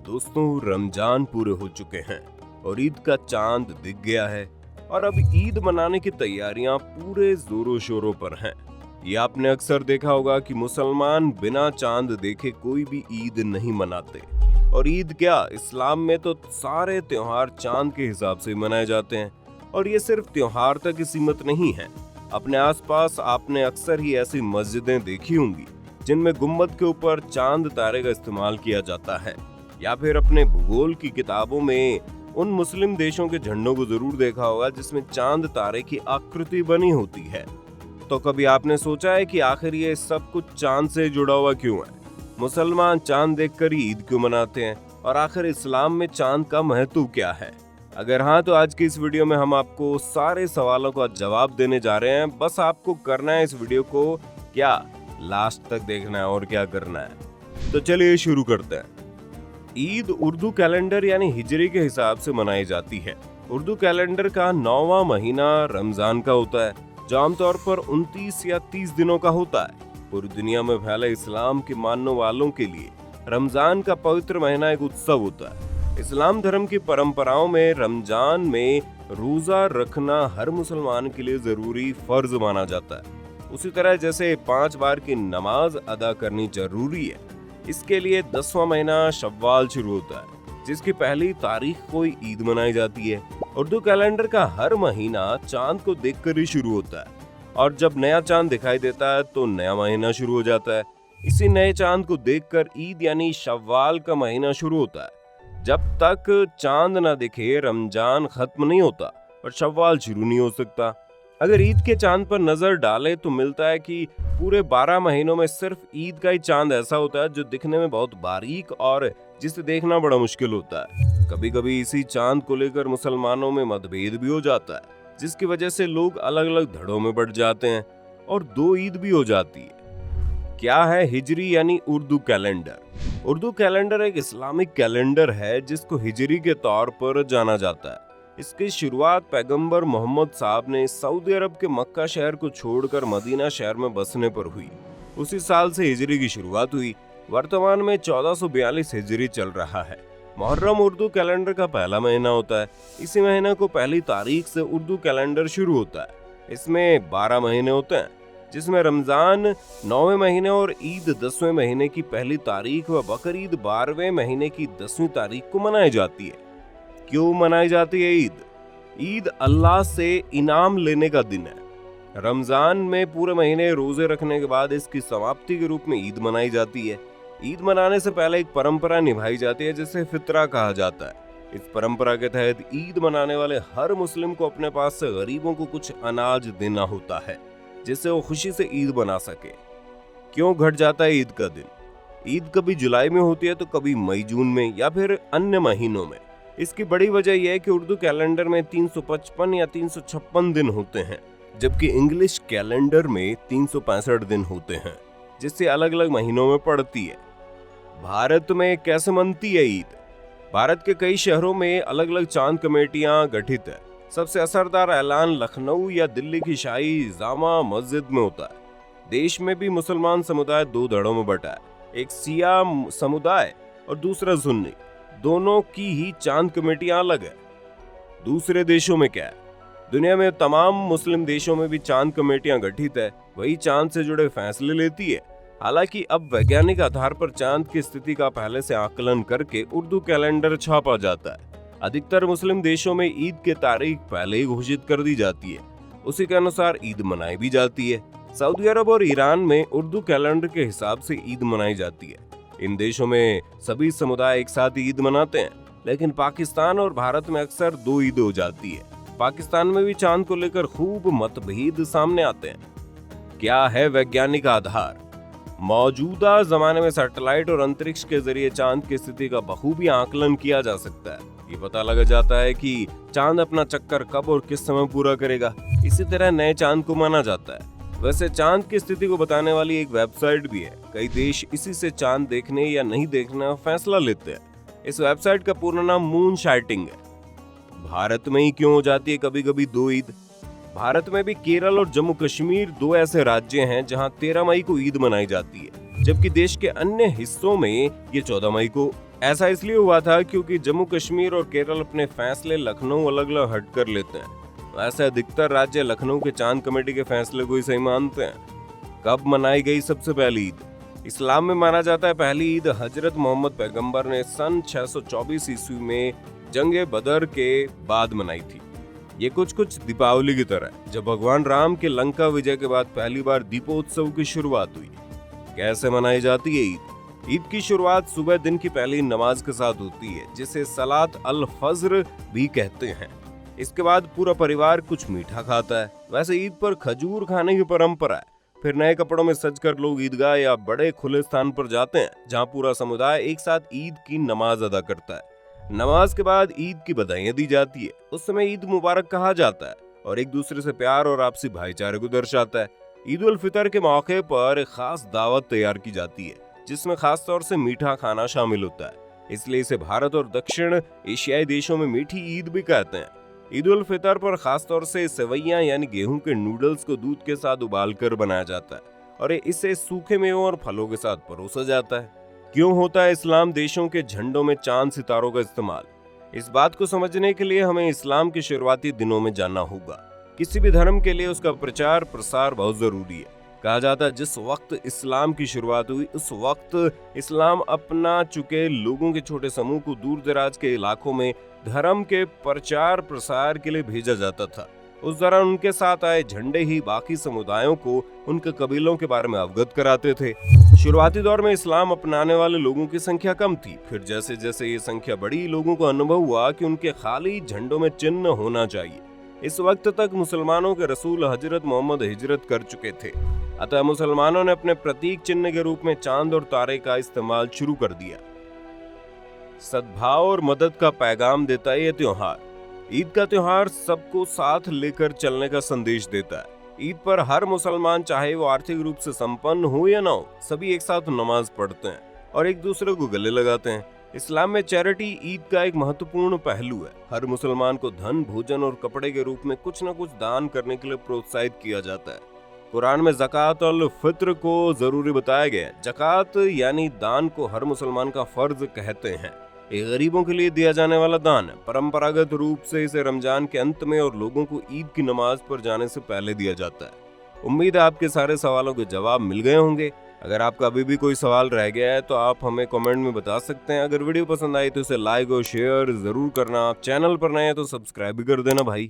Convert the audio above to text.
दोस्तों, रमजान पूरे हो चुके हैं और ईद का चांद दिख गया है और अब ईद मनाने की तैयारियां पूरे जोरों शोरों पर हैं। ये आपने अक्सर देखा होगा कि मुसलमान बिना चांद देखे कोई भी ईद नहीं मनाते। और ईद क्या, इस्लाम में तो सारे त्योहार चांद के हिसाब से मनाए जाते हैं और ये सिर्फ त्योहार तक ही सीमित नहीं है। अपने आसपास आपने अक्सर ही ऐसी मस्जिदें देखी होंगी जिनमें गुम्बद के ऊपर चांद तारे का इस्तेमाल किया जाता है, या फिर अपने भूगोल की किताबों में उन मुस्लिम देशों के झंडों को जरूर देखा होगा जिसमें चांद तारे की आकृति बनी होती है। तो कभी आपने सोचा है कि आखिर ये सब कुछ चांद से जुड़ा हुआ क्यों है? मुसलमान चांद देखकर ही ईद क्यों मनाते हैं और आखिर इस्लाम में चांद का महत्व क्या है? अगर हाँ, तो आज की इस वीडियो में हम आपको सारे सवालों का जवाब देने जा रहे हैं। बस आपको करना है इस वीडियो को क्या लास्ट तक देखना है और क्या करना है। तो चलिए शुरू करते हैं। ईद उर्दू कैलेंडर यानी हिजरी के हिसाब से मनाई जाती है। उर्दू कैलेंडर का 9वां महीना रमजान का होता है, जो आमतौर पर 29 या 30 दिनों का होता है। पूरी दुनिया में फैले इस्लाम के मानने वालों के लिए रमजान का पवित्र महीना एक उत्सव होता है। इस्लाम धर्म की परंपराओं में रमजान में रोजा रखना हर मुसलमान के लिए जरूरी फर्ज माना जाता है। उसी तरह जैसे 5 बार की नमाज अदा करनी जरूरी है, इसके लिए 10वां महीना शव्वाल शुरू होता है, जिसकी पहली तारीख को ईद मनाई जाती है। उर्दू कैलेंडर का हर महीना चांद को देखकर ही शुरू होता है और जब नया चांद दिखाई देता है तो नया महीना शुरू हो जाता है। इसी नए चांद को देखकर ईद यानी शव्वाल का महीना शुरू होता है। जब तक चांद न दिखे रमजान खत्म नहीं होता और शव्वाल शुरू नहीं हो सकता। अगर ईद के चांद पर नजर डालें तो मिलता है कि पूरे 12 महीनों में सिर्फ ईद का ही चांद ऐसा होता है जो दिखने में बहुत बारीक और जिसे देखना बड़ा मुश्किल होता है। कभी कभी इसी चांद को लेकर मुसलमानों में मतभेद भी हो जाता है, जिसकी वजह से लोग अलग अलग धड़ों में बढ़ जाते हैं और 2 ईद भी हो जाती है। क्या है हिजरी यानी उर्दू कैलेंडर? उर्दू कैलेंडर एक इस्लामिक कैलेंडर है जिसको हिजरी के तौर पर जाना जाता है। इसकी शुरुआत पैगंबर मोहम्मद साहब ने सऊदी अरब के मक्का शहर को छोड़कर मदीना शहर में बसने पर हुई। उसी साल से हिजरी की शुरुआत हुई। वर्तमान में 1442 हिजरी चल रहा है। मुहर्रम उर्दू कैलेंडर का पहला महीना होता है। इसी महीने को पहली तारीख से उर्दू कैलेंडर शुरू होता है। इसमें 12 महीने होते हैं, जिसमें रमजान 9वें महीने और ईद 10वें महीने की पहली तारीख व बकरीद 12वें महीने की 10वीं तारीख को मनाई जाती है। क्यों मनाई जाती है ईद? ईद अल्लाह से इनाम लेने का दिन है। रमजान में पूरे महीने रोजे रखने के बाद इसकी समाप्ति के रूप में ईद मनाई जाती है। ईद मनाने से पहले एक परंपरा निभाई जाती है जिसे फितरा कहा जाता है। इस परंपरा के तहत ईद मनाने वाले हर मुस्लिम को अपने पास से गरीबों को कुछ अनाज देना होता है, जिससे वो खुशी से ईद मना सके। क्यों घट जाता है ईद का दिन? ईद कभी जुलाई में होती है तो कभी मई जून में या फिर अन्य महीनों में। इसकी बड़ी वजह यह है कि उर्दू कैलेंडर में 355 या 356 दिन होते हैं, जबकि इंग्लिश कैलेंडर में 365 दिन होते हैं, जिससे अलग अलग महीनों में पड़ती है। भारत में कैसे मनती है ईद? भारत के कई शहरों में अलग अलग चांद कमेटियां गठित है। सबसे असरदार ऐलान लखनऊ या दिल्ली की शाही जामा मस्जिद में होता है। देश में भी मुसलमान समुदाय 2 धड़ों में बटा है, एक शिया समुदाय और दूसरा सुन्नी। दोनों की ही चांद कमेटियां अलग है। दूसरे देशों में क्या है? दुनिया में तमाम मुस्लिम देशों में भी चांद कमेटियां गठित है, वही चांद से जुड़े फैसले लेती है। हालांकि अब वैज्ञानिक आधार पर चांद की स्थिति का पहले से आकलन करके उर्दू कैलेंडर छापा जाता है। अधिकतर मुस्लिम देशों में ईद की तारीख पहले ही घोषित कर दी जाती है। उसी के अनुसार ईद मनाई भी जाती है। सऊदी अरब और ईरान में उर्दू कैलेंडर के हिसाब से ईद मनाई जाती है। इन देशों में सभी समुदाय एक साथ ईद मनाते हैं, लेकिन पाकिस्तान और भारत में अक्सर 2 ईद हो जाती है। पाकिस्तान में भी चांद को लेकर खूब मतभेद सामने आते हैं। क्या है वैज्ञानिक आधार? मौजूदा जमाने में सैटेलाइट और अंतरिक्ष के जरिए चांद की स्थिति का बखूबी आकलन किया जा सकता है। ये पता लगा जाता है कि चांद अपना चक्कर कब और किस समय पूरा करेगा। इसी तरह नए चांद को माना जाता है। वैसे चांद की स्थिति को बताने वाली एक वेबसाइट भी है। कई देश इसी से चांद देखने या नहीं देखने का फैसला लेते हैं। इस वेबसाइट का पूरा नाम मून शाइटिंग है। भारत में ही क्यों हो जाती है कभी कभी 2 ईद? भारत में भी केरल और जम्मू कश्मीर 2 ऐसे राज्य हैं जहां 13 मई को ईद मनाई जाती है, जबकि देश के अन्य हिस्सों में ये 14 मई को ऐसा इसलिए हुआ था क्योंकि जम्मू कश्मीर और केरल अपने फैसले लखनऊ अलग अलग हट कर लेते हैं। वैसे अधिकतर राज्य लखनऊ के चांद कमेटी के फैसले को ही सही मानते हैं। कब मनाई गई सबसे पहली ईद? इस्लाम में माना जाता है पहली ईद हजरत मोहम्मद पैगंबर ने सन 624 ईस्वी में जंगे बदर के बाद मनाई थी। ये कुछ दीपावली की तरह है, जब भगवान राम के लंका विजय के बाद पहली बार दीपोत्सव की शुरुआत हुई। कैसे मनाई जाती है ईद? ईद की शुरुआत सुबह दिन की पहली नमाज के साथ होती है, जिसे सलात अल फज्र भी कहते हैं। इसके बाद पूरा परिवार कुछ मीठा खाता है। वैसे ईद पर खजूर खाने की परंपरा है। फिर नए कपड़ों में सजकर लोग ईदगाह या बड़े खुले स्थान पर जाते हैं, जहां पूरा समुदाय एक साथ ईद की नमाज अदा करता है। नमाज के बाद ईद की बधाइयां दी जाती है। उस समय ईद मुबारक कहा जाता है और एक दूसरे से प्यार और आपसी भाईचारे को दर्शाता है। ईद उल फितर के मौके पर एक खास दावत तैयार की जाती है, जिसमें खास तौर से मीठा खाना शामिल होता है। इसलिए इसे भारत और दक्षिण एशियाई देशों में मीठी ईद भी कहते हैं। ईद उल फितर पर खास तौर से सेवैयां यानी गेहूं के नूडल्स को दूध के साथ उबालकर बनाया जाता है और इसे सूखे मेवों और फलों के साथ परोसा जाता है। क्यों होता है इस्लाम देशों के झंडों में चांद सितारों का इस्तेमाल? इस बात को समझने के लिए हमें इस्लाम के शुरुआती दिनों में जानना होगा। किसी भी धर्म के लिए उसका प्रचार प्रसार बहुत जरूरी है। कहा जाता है जिस वक्त इस्लाम की शुरुआत हुई उस वक्त इस्लाम अपना चुके लोगों के छोटे समूह को दूर दराज के इलाकों में धर्म के प्रचार प्रसार के लिए भेजा जाता था। उस दौरान उनके साथ आए झंडे ही बाकी समुदायों को उनके कबीलों के बारे में अवगत कराते थे। शुरुआती दौर में इस्लाम अपनाने वाले लोगों की संख्या कम थी। फिर जैसे जैसे ये संख्या बढ़ी, लोगों को अनुभव हुआ कि उनके खाली झंडों में चिन्ह होना चाहिए। इस वक्त तक मुसलमानों के रसूल हजरत मोहम्मद हिजरत कर चुके थे, अतः मुसलमानों ने अपने प्रतीक चिन्ह के रूप में चांद और तारे का इस्तेमाल शुरू कर दिया। सद्भाव और मदद का पैगाम देता है ये त्योहार। ईद का त्योहार सबको साथ लेकर चलने का संदेश देता है। ईद पर हर मुसलमान, चाहे वो आर्थिक रूप से संपन्न हो या ना हो, सभी एक साथ नमाज पढ़ते हैं और एक दूसरे को गले लगाते हैं। इस्लाम में चैरिटी ईद का एक महत्वपूर्ण पहलू है। हर मुसलमान को धन, भोजन और कपड़े के रूप में कुछ न कुछ दान करने के लिए प्रोत्साहित किया जाता है। कुरान में ज़कात और फित्र को जरूरी बताया गया है। ज़कात यानी दान को हर मुसलमान का फर्ज कहते हैं। ये गरीबों के लिए दिया जाने वाला दान है। परंपरागत रूप से इसे रमजान के अंत में और लोगों को ईद की नमाज पर जाने से पहले दिया जाता है। उम्मीद है आपके सारे सवालों के जवाब मिल गए होंगे। अगर आपका अभी भी कोई सवाल रह गया है तो आप हमें कमेंट में बता सकते हैं। अगर वीडियो पसंद आई तो इसे लाइक और शेयर जरूर करना। आप चैनल पर नए हैं तो सब्सक्राइब भी कर देना भाई।